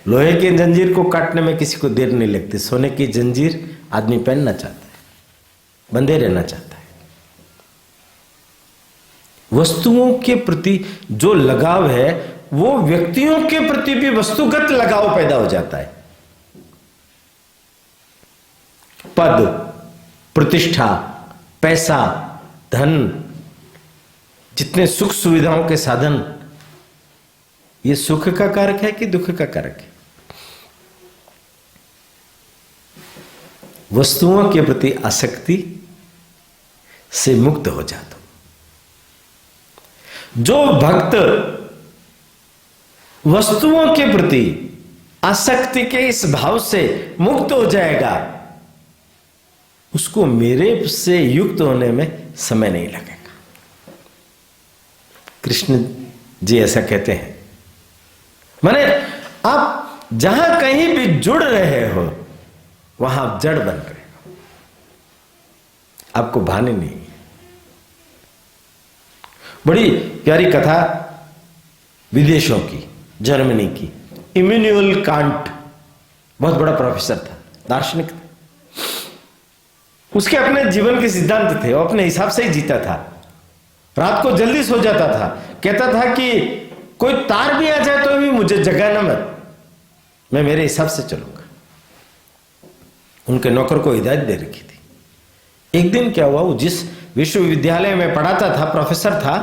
लोहे की जंजीर को काटने में किसी को देर नहीं लगती, सोने की जंजीर आदमी पहनना चाहता है, बंधे रहना चाहता है। वस्तुओं के प्रति जो लगाव है वो व्यक्तियों के प्रति भी वस्तुगत लगाव पैदा हो जाता है। पद, प्रतिष्ठा, पैसा, धन, जितने सुख सुविधाओं के साधन, ये सुख का कारक है कि दुख का कारक है? वस्तुओं के प्रति आसक्ति से मुक्त हो जाता। जो भक्त वस्तुओं के प्रति आसक्ति के इस भाव से मुक्त हो जाएगा, उसको मेरे से युक्त होने में समय नहीं लगेगा। कृष्ण जी ऐसा कहते हैं। माने आप जहां कहीं भी जुड़ रहे हो वहां आप जड़ बन रहे हो, आपको भाने नहीं। बड़ी प्यारी कथा विदेशों की, जर्मनी की। इमैनुअल कांट बहुत बड़ा प्रोफेसर था, दार्शनिक था। उसके अपने जीवन के सिद्धांत थे, वो अपने हिसाब से ही जीता था। रात को जल्दी सो जाता था, कहता था कि कोई तार भी आ जाए तो भी मुझे जगाना मत, मैं मेरे हिसाब से चलूंगा। उनके नौकर को हिदायत दे रखी थी। एक दिन क्या हुआ, वो जिस विश्वविद्यालय में पढ़ाता था, प्रोफेसर था,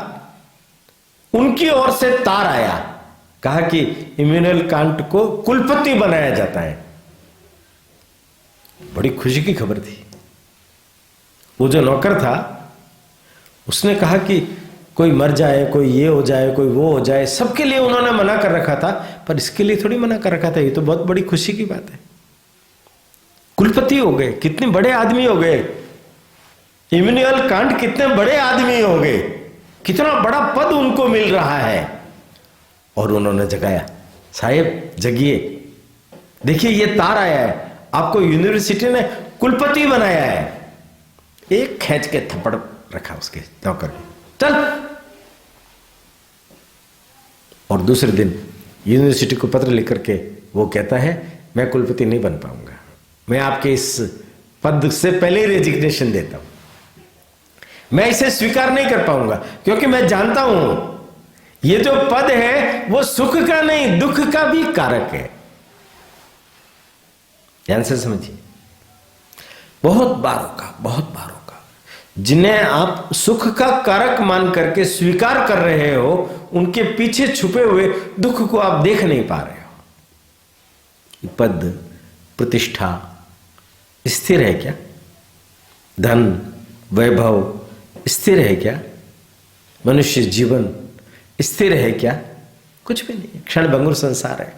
उनकी ओर से तार आया, कहा कि इमैनुअल कांट को कुलपति बनाया जाता है। बड़ी खुशी की खबर थी। वो जो नौकर था उसने कहा कि कोई मर जाए, कोई ये हो जाए, कोई वो हो जाए, सबके लिए उन्होंने मना कर रखा था, पर इसके लिए थोड़ी मना कर रखा था। ये तो बहुत बड़ी खुशी की बात है। कुलपति हो गए, कितने बड़े आदमी हो गए। इमैनुअल कांट कितने बड़े आदमी हो गए, कितना बड़ा पद उनको मिल रहा है। और उन्होंने जगाया, साहेब जगिए, देखिए ये तार आया है, आपको यूनिवर्सिटी ने कुलपति बनाया है। एक खींच के थप्पड़ रखा उसके नौकर को, चल। और दूसरे दिन यूनिवर्सिटी को पत्र लिख करके वो कहता है, मैं कुलपति नहीं बन पाऊंगा, मैं आपके इस पद से पहले ही रेजिग्नेशन देता हूं, मैं इसे स्वीकार नहीं कर पाऊंगा, क्योंकि मैं जानता हूं ये जो पद है वो सुख का नहीं दुख का भी कारक है। ध्यान से समझिए, बहुत बार होगा, बहुत बार होगा, जिन्हें आप सुख का कारक मान करके स्वीकार कर रहे हो, उनके पीछे छुपे हुए दुख को आप देख नहीं पा रहे हो। पद, प्रतिष्ठा स्थिर है क्या? धन, वैभव स्थिर है क्या? मनुष्य जीवन स्थिर है क्या? कुछ भी नहीं, क्षण भंगुर संसार है।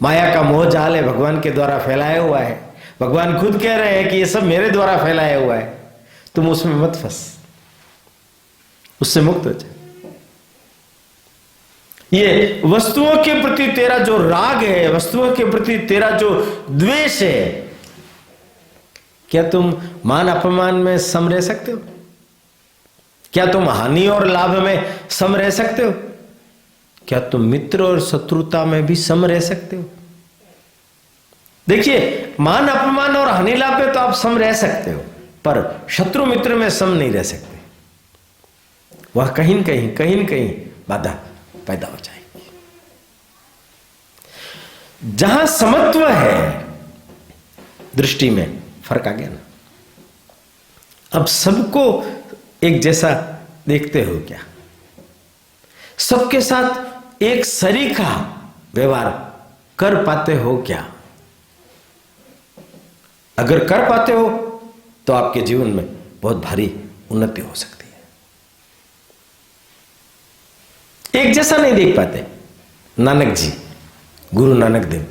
माया का मोह जाल है, भगवान के द्वारा फैलाया हुआ है। भगवान खुद कह रहे हैं कि ये सब मेरे द्वारा फैलाया हुआ है, तुम उसमें मत फंस, उससे मुक्त हो जाए। ये वस्तुओं के प्रति तेरा जो राग है, वस्तुओं के प्रति तेरा जो द्वेष है, क्या तुम मान अपमान में सम रह सकते हो? क्या तुम हानि और लाभ में सम रह सकते हो? क्या तुम मित्र और शत्रुता में भी सम रह सकते हो? देखिए, मान अपमान और हानि लाभ में तो आप सम रह सकते हो, पर शत्रु मित्र में सम नहीं रह सकते। वह कहीं न कहीं बाधा पैदा हो जाएगी। जहां समत्व है, दृष्टि में फर्क आ गया ना। अब सबको एक जैसा देखते हो क्या? सबके साथ एक सरीखा व्यवहार कर पाते हो क्या? अगर कर पाते हो तो आपके जीवन में बहुत भारी उन्नति हो सकती है। एक जैसा नहीं देख पाते। नानक जी, गुरु नानक देव,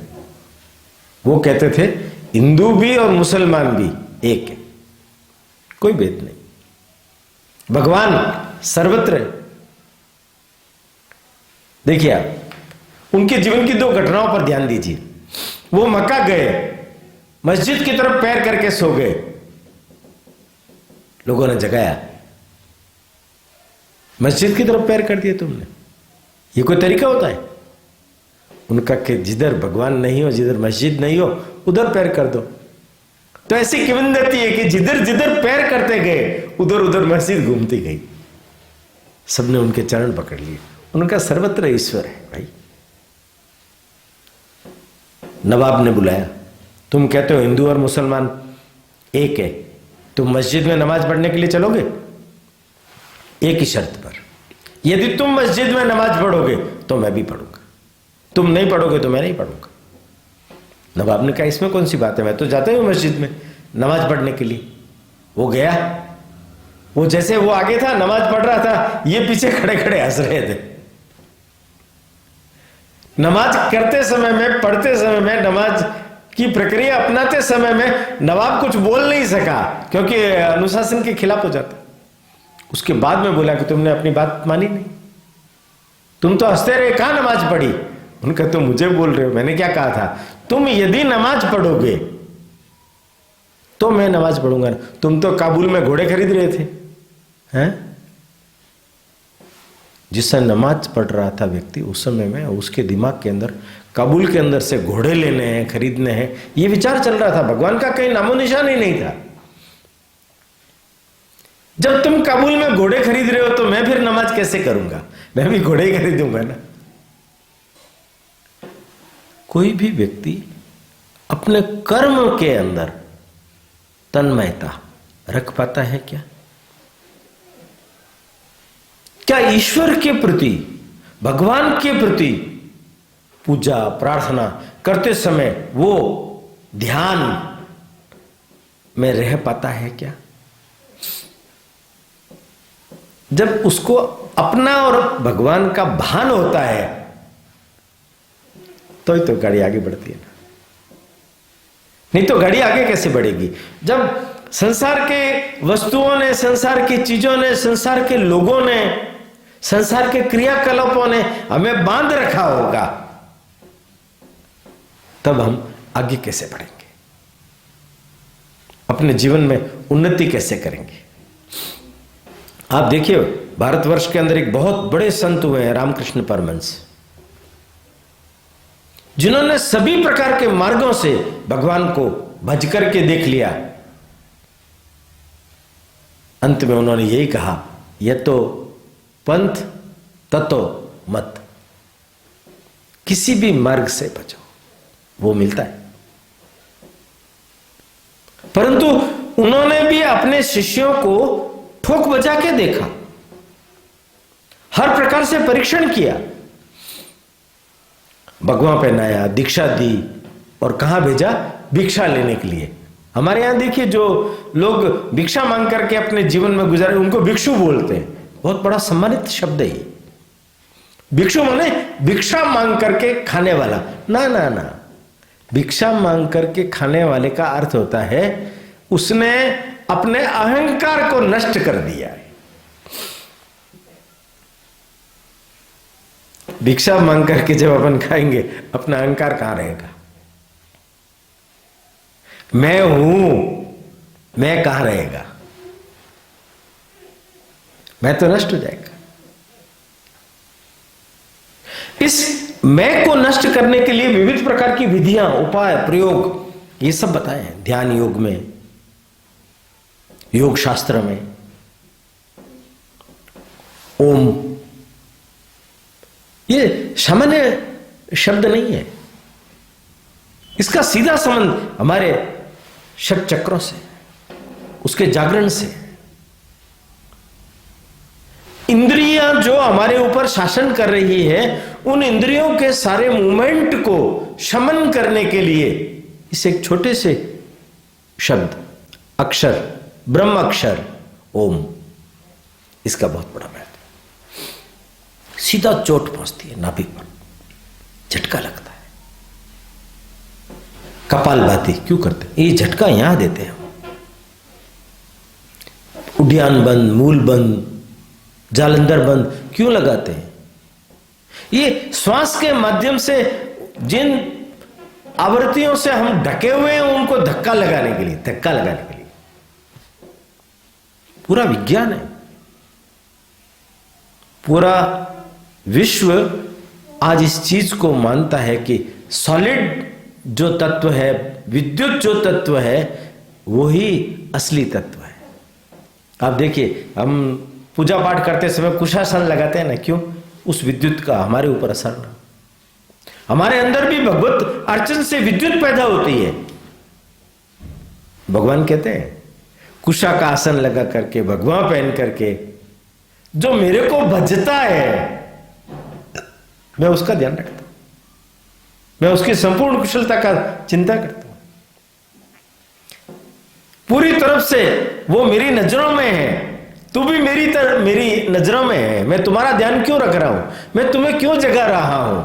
वो कहते थे हिंदू भी और मुसलमान भी एक है, कोई भेद नहीं, भगवान सर्वत्र है। देखिए, आप उनके जीवन की 2 घटनाओं पर ध्यान दीजिए। वो मक्का गए, मस्जिद की तरफ पैर करके सो गए, लोगों ने जगाया, मस्जिद की तरफ पैर कर दिए तुमने, ये कोई तरीका होता है? उनका कि जिधर भगवान नहीं हो, जिधर मस्जिद नहीं हो, उधर पैर कर दो। तो ऐसी किंवदंती है कि जिधर जिधर पैर करते गए, उधर उधर मस्जिद घूमती गई। सबने उनके चरण पकड़ लिए। उनका सर्वत्र ईश्वर है भाई। नवाब ने बुलाया, तुम कहते हो हिंदू और मुसलमान एक है, तुम मस्जिद में नमाज पढ़ने के लिए चलोगे? एक ही शर्त पर, यदि तुम मस्जिद में नमाज पढ़ोगे तो मैं भी पढ़ूंगा, तुम नहीं पढ़ोगे तो मैं नहीं पढ़ूंगा। नवाब ने कहा, इसमें कौन सी बात है, मैं तो जाता हूं मस्जिद में नमाज पढ़ने के लिए। वो गया, वो जैसे वो आगे था, नमाज पढ़ रहा था, ये पीछे खड़े खड़े हंस रहे थे। नमाज करते समय में, पढ़ते समय में, नमाज की प्रक्रिया अपनाते समय में नवाब कुछ बोल नहीं सका, क्योंकि अनुशासन के खिलाफ हो जाता। उसके बाद में बोला कि तुमने अपनी बात मानी नहीं, तुम तो हंसते रहे, कहां नमाज पढ़ी? उनका तो मुझे बोल रहे हो, मैंने क्या कहा था? तुम यदि नमाज पढ़ोगे तो मैं नमाज पढ़ूंगा। तुम तो काबुल में घोड़े खरीद रहे थे, हैं? जिससे नमाज पढ़ रहा था व्यक्ति, उस समय में उसके दिमाग के अंदर काबुल के अंदर से घोड़े लेने हैं, खरीदने हैं, ये विचार चल रहा था। भगवान का कहीं नामो निशान ही नहीं था। जब तुम काबुल में घोड़े खरीद रहे हो तो मैं फिर नमाज कैसे करूंगा? मैं भी घोड़े ही खरीदूंगा ना। कोई भी व्यक्ति अपने कर्म के अंदर तन्मयता रख पाता है क्या? क्या ईश्वर के प्रति, भगवान के प्रति पूजा प्रार्थना करते समय वो ध्यान में रह पाता है क्या? जब उसको अपना और भगवान का भान होता है तो ही तो गाड़ी आगे बढ़ती है ना। नहीं तो गाड़ी आगे कैसे बढ़ेगी? जब संसार के वस्तुओं ने, संसार की चीजों ने, संसार के लोगों ने, संसार के क्रियाकलापों ने हमें बांध रखा होगा, तब हम आगे कैसे बढ़ेंगे? अपने जीवन में उन्नति कैसे करेंगे? आप देखिए, भारतवर्ष के अंदर एक बहुत बड़े संत हुए हैं, रामकृष्ण परमहंस, जिन्होंने सभी प्रकार के मार्गों से भगवान को भज करके देख लिया। अंत में उन्होंने यही कहा, यह तो पंथ ततो मत, किसी भी मार्ग से बचो, वो मिलता है। परंतु उन्होंने भी अपने शिष्यों को ठोक बजा के देखा, हर प्रकार से परीक्षण किया, भगवा पहनाया, दीक्षा दी, और कहां भेजा? भिक्षा लेने के लिए। हमारे यहां देखिए, जो लोग भिक्षा मांग करके अपने जीवन में गुजारे, उनको भिक्षु बोलते हैं। बहुत बड़ा सम्मानित शब्द है ये। भिक्षु माने भिक्षा मांग करके खाने वाला। ना ना ना, भिक्षा मांग करके खाने वाले का अर्थ होता है उसने अपने अहंकार को नष्ट कर दिया है। भिक्षा मांग करके जब अपन खाएंगे, अपना अहंकार कहां रहेगा? मैं हूं, मैं कहां रहेगा? मैं तो नष्ट हो जाएगा। इस मैं को नष्ट करने के लिए विविध प्रकार की विधियां, उपाय, प्रयोग, ये सब बताए हैं ध्यान योग में, योग शास्त्र में। ओम ये सामान्य शब्द नहीं है, इसका सीधा संबंध हमारे षट चक्रों से, उसके जागरण से। इंद्रियां जो हमारे ऊपर शासन कर रही है, उन इंद्रियों के सारे मूवमेंट को शमन करने के लिए इस एक छोटे से शब्द, अक्षर, ब्रह्म अक्षर ओम, इसका बहुत बड़ा महत्व। सीधा चोट पहुंचती है नाभि पर, झटका लगता है। कपालभाति क्यों करते हैं? ये झटका यहां देते हैं। उड्डयन बंद, मूल बंद, जालंधर बंद क्यों लगाते हैं? ये श्वास के माध्यम से जिन आवृत्तियों से हम ढके हुए हैं, उनको धक्का लगाने के लिए, धक्का लगाने के लिए पूरा विज्ञान है। पूरा विश्व आज इस चीज को मानता है कि सॉलिड जो तत्व है, विद्युत जो तत्व है, वही असली तत्व है। आप देखिए, हम पूजा पाठ करते समय कुशासन लगाते हैं ना, क्यों? उस विद्युत का हमारे ऊपर असर ना। हमारे अंदर भी भगवत अर्चन से विद्युत पैदा होती है। भगवान कहते हैं कुशा का आसन लगा करके, भगवा पहन करके, जो मेरे को भजता है मैं उसका ध्यान रखता हूं, मैं उसकी संपूर्ण कुशलता का चिंता करता हूं। पूरी तरफ से वो मेरी नजरों में है, तू भी मेरी नजरों में है। मैं तुम्हारा ध्यान क्यों रख रहा हूं? मैं तुम्हें क्यों जगा रहा हूं?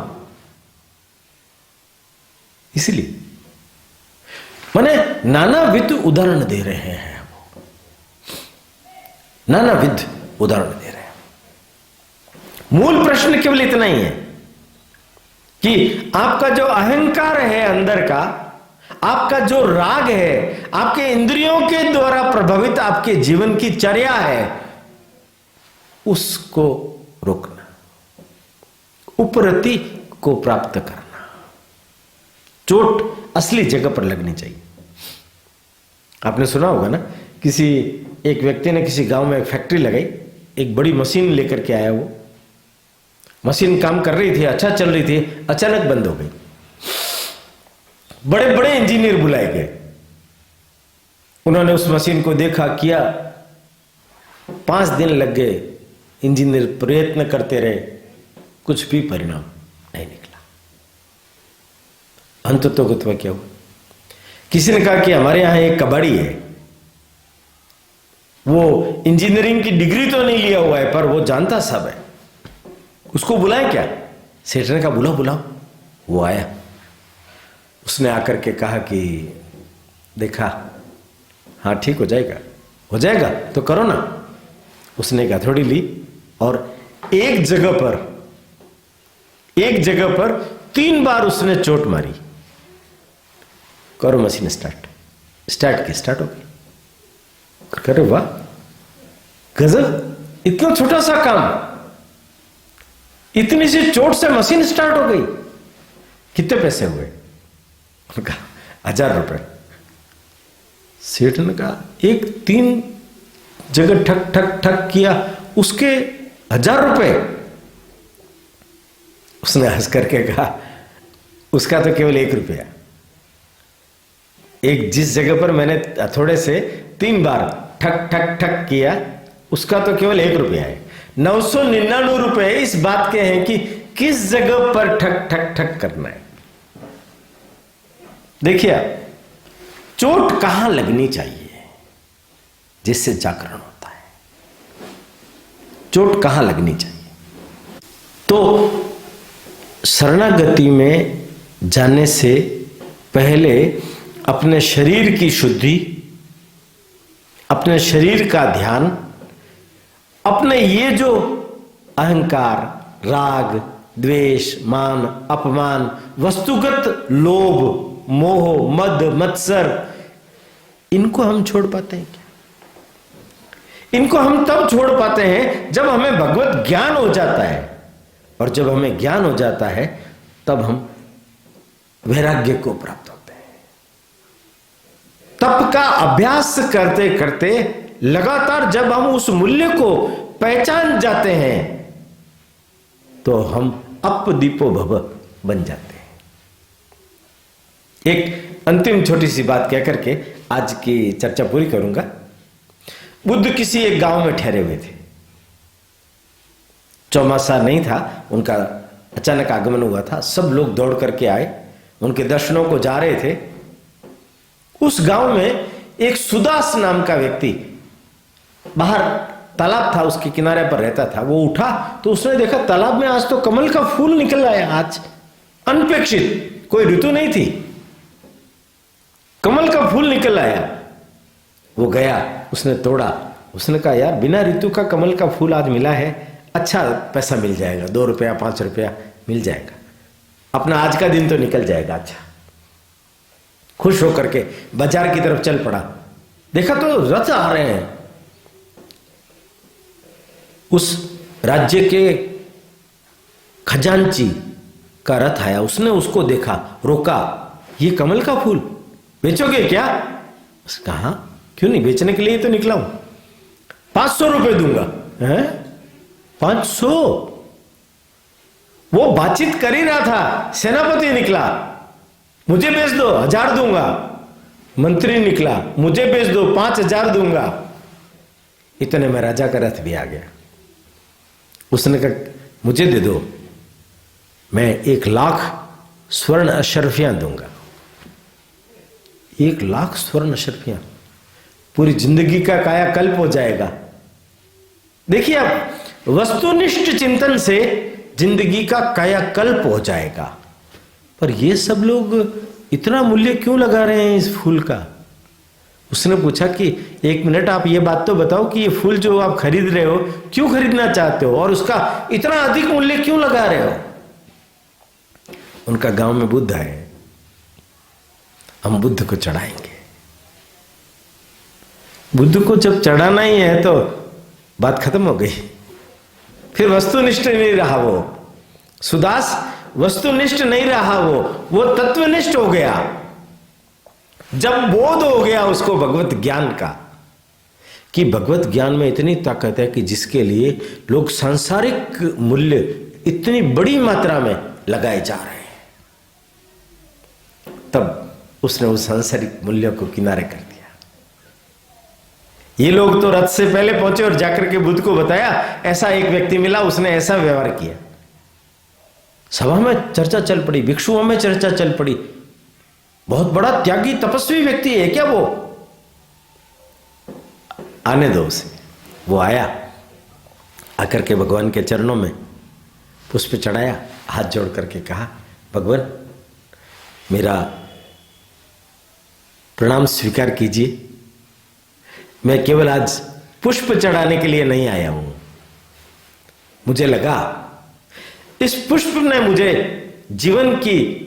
इसलिए माने नानाविध उदाहरण दे रहे हैं, नानाविध उदाहरण दे रहे हैं। मूल प्रश्न केवल इतना ही है कि आपका जो अहंकार है अंदर का, आपका जो राग है, आपके इंद्रियों के द्वारा प्रभावित आपके जीवन की चर्या है, उसको रोकना, उपरति को प्राप्त करना। चोट असली जगह पर लगनी चाहिए। आपने सुना होगा ना, किसी एक व्यक्ति ने किसी गांव में एक फैक्ट्री लगाई, एक बड़ी मशीन लेकर के आया। वो मशीन काम कर रही थी, अच्छा चल रही थी, अचानक बंद हो गई। बड़े बड़े इंजीनियर बुलाए गए, उन्होंने उस मशीन को देखा, किया, 5 दिन लग गए। इंजीनियर प्रयत्न करते रहे, कुछ भी परिणाम नहीं निकला। अंततोगत्वा क्या हुआ? किसी ने कहा कि हमारे यहां एक कबाड़ी है, वो इंजीनियरिंग की डिग्री तो नहीं लिया हुआ है, पर वो जानता सब है, उसको बुलाएं क्या? सेठ ने कहा बुलाओ। वो आया, उसने आकर के कहा कि देखा, हाँ ठीक हो जाएगा तो करो ना। उसने कहा थोड़ी ली, और एक जगह पर 3 बार उसने चोट मारी। करो मशीन स्टार्ट हो गई। करे वाह, गजब, इतना छोटा सा काम, इतनी सी चोट से मशीन स्टार्ट हो गई। कितने पैसे हुए? उनका 1000 रुपए। सेठ ने कहा 3 जगह ठक ठक ठक किया, उसके 1000 रुपए। उसने हंस करके कहा उसका तो केवल 1 रुपया। एक जिस जगह पर मैंने थोड़े से 3 बार ठक ठक ठक किया, उसका तो केवल 1 रुपया है। 999 रुपए इस बात के हैं कि किस जगह पर ठक ठक ठक करना है। देखिए आप, चोट कहां लगनी चाहिए जिससे जागरण होता है? चोट कहां लगनी चाहिए? तो शरणागति में जाने से पहले अपने शरीर की शुद्धि, अपने शरीर का ध्यान, अपने ये जो अहंकार, राग, द्वेष, मान, अपमान, वस्तुगत लोभ, मोह, मद, मत्सर, इनको हम छोड़ पाते हैं क्या? इनको हम तब छोड़ पाते हैं जब हमें भगवत ज्ञान हो जाता है, और जब हमें ज्ञान हो जाता है तब हम वैराग्य को प्राप्त होते हैं। तप का अभ्यास करते करते लगातार जब हम उस मूल्य को पहचान जाते हैं तो हम अपदीपो भव बन जाते हैं। एक अंतिम छोटी सी बात कह करके आज की चर्चा पूरी करूंगा। बुद्ध किसी एक गांव में ठहरे हुए थे। चौमासा नहीं था, उनका अचानक आगमन हुआ था। सब लोग दौड़ करके आए, उनके दर्शनों को जा रहे थे। उस गांव में एक सुदास नाम का व्यक्ति, बाहर तालाब था, उसके किनारे पर रहता था। वो उठा तो उसने देखा तालाब में आज तो कमल का फूल निकल आया। आज अनपेक्षित, कोई ऋतु नहीं थी, कमल का फूल निकल आया। वो गया, उसने तोड़ा, उसने कहा यार बिना ऋतु का कमल का फूल आज मिला है, अच्छा पैसा मिल जाएगा, 2 रुपया 5 रुपया मिल जाएगा, अपना आज का दिन तो निकल जाएगा। अच्छा, खुश होकर के बाजार की तरफ चल पड़ा। देखा तो रथ आ रहे हैं। उस राज्य के खजांची का रथ आया, उसने उसको देखा, रोका, ये कमल का फूल बेचोगे क्या? उसने कहा क्यों नहीं, बेचने के लिए तो निकला हूं, 500 रुपए दूंगा। हैं 500? वो बातचीत कर ही रहा था, सेनापति निकला, मुझे बेच दो, 1000 दूंगा। मंत्री निकला, मुझे बेच दो, 5000 दूंगा। इतने में राजा का रथ भी आ गया। उसने कहा मुझे दे दो, मैं 1,00,000 स्वर्ण अशर्फियां दूंगा। 1,00,000 स्वर्ण अशर्फियां, पूरी जिंदगी का कायाकल्प हो जाएगा। देखिए आप, वस्तुनिष्ठ चिंतन से जिंदगी का कायाकल्प हो जाएगा। पर ये सब लोग इतना मूल्य क्यों लगा रहे हैं इस फूल का? उसने पूछा कि 1 मिनट आप ये बात तो बताओ कि ये फूल जो आप खरीद रहे हो क्यों खरीदना चाहते हो, और उसका इतना अधिक मूल्य क्यों लगा रहे हो? उनका गांव में बुद्ध आए, हम बुद्ध को चढ़ाएंगे। बुद्ध को जब चढ़ाना ही है तो बात खत्म हो गई। फिर वस्तुनिष्ठ नहीं रहा वो सुदास, वस्तुनिष्ठ नहीं रहा वो तत्वनिष्ठ हो गया। जब बोध हो गया उसको भगवत ज्ञान का, कि भगवत ज्ञान में इतनी ताकत है कि जिसके लिए लोग सांसारिक मूल्य इतनी बड़ी मात्रा में लगाए जा रहे हैं, तब उसने उस सांसारिक मूल्य को किनारे कर दिया। ये लोग तो रथ से पहले पहुंचे और जाकर के बुद्ध को बताया, ऐसा एक व्यक्ति मिला, उसने ऐसा व्यवहार किया। सभा में चर्चा चल पड़ी, भिक्षुओं में चर्चा चल पड़ी, बहुत बड़ा त्यागी तपस्वी व्यक्ति है क्या वो? आने दो उसे। वो आया, आकर के भगवान के चरणों में पुष्प चढ़ाया, हाथ जोड़ करके कहा भगवान मेरा प्रणाम स्वीकार कीजिए, मैं केवल आज पुष्प चढ़ाने के लिए नहीं आया हूं। मुझे लगा इस पुष्प ने मुझे जीवन की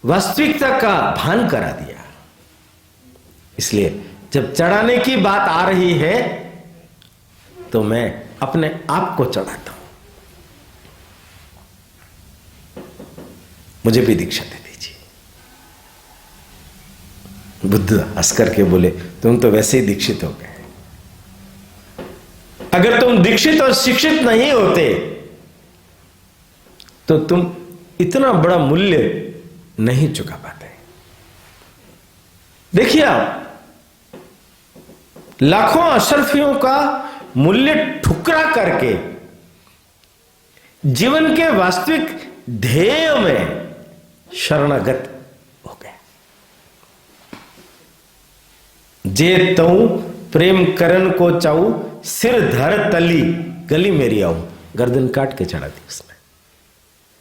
वास्तविकता का भान करा दिया, इसलिए जब चढ़ाने की बात आ रही है तो मैं अपने आप को चढ़ाता हूं। मुझे भी दीक्षा दे दीजिए। बुद्ध हंस करके बोले तुम तो वैसे ही दीक्षित हो गए। अगर तुम दीक्षित और शिक्षित नहीं होते तो तुम इतना बड़ा मूल्य नहीं चुका पाते। देखिए आप, लाखों अशर्फियों का मूल्य ठुकरा करके जीवन के वास्तविक ध्येय में शरणागत हो गए। जे तऊ प्रेम करन को चाऊ, सिर धर तली गली मेरी आऊं। गर्दन काट के चढ़ा दी उसने।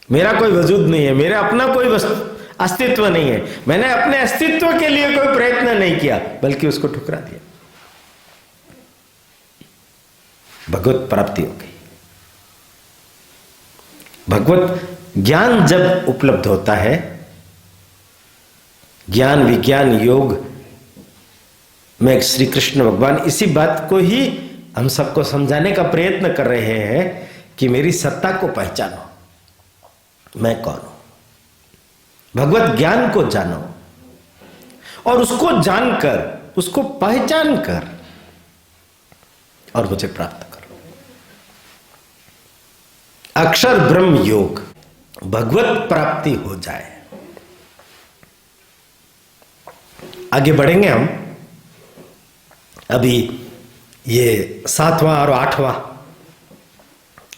मेरा कोई वजूद नहीं है, मेरा अपना कोई अस्तित्व नहीं है, मैंने अपने अस्तित्व के लिए कोई प्रयत्न नहीं किया, बल्कि उसको ठुकरा दिया। भगवत प्राप्ति हो गई। भगवत ज्ञान जब उपलब्ध होता है, ज्ञान विज्ञान योग में श्री कृष्ण भगवान इसी बात को ही हम सबको समझाने का प्रयत्न कर रहे हैं कि मेरी सत्ता को पहचानो, मैं कौन हूं। भगवत ज्ञान को जानो और उसको जानकर, उसको पहचान कर और मुझे प्राप्त करो। अक्षर ब्रह्म योग, भगवत प्राप्ति हो जाए। आगे बढ़ेंगे हम। अभी ये 7वां और 8वां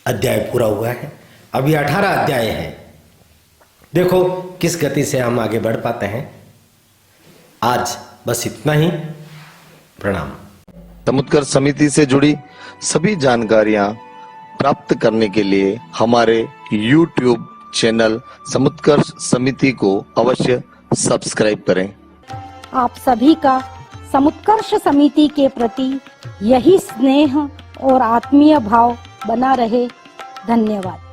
अध्याय पूरा हुआ है, अभी 18 अध्याय है। देखो किस गति से हम आगे बढ़ पाते हैं। आज बस इतना ही। प्रणाम। समुत्कर्ष समिति से जुड़ी सभी जानकारियां प्राप्त करने के लिए हमारे YouTube चैनल समुत्कर्ष समिति को अवश्य सब्सक्राइब करें। आप सभी का समुत्कर्ष समिति के प्रति यही स्नेह और आत्मीय भाव बना रहे। धन्यवाद।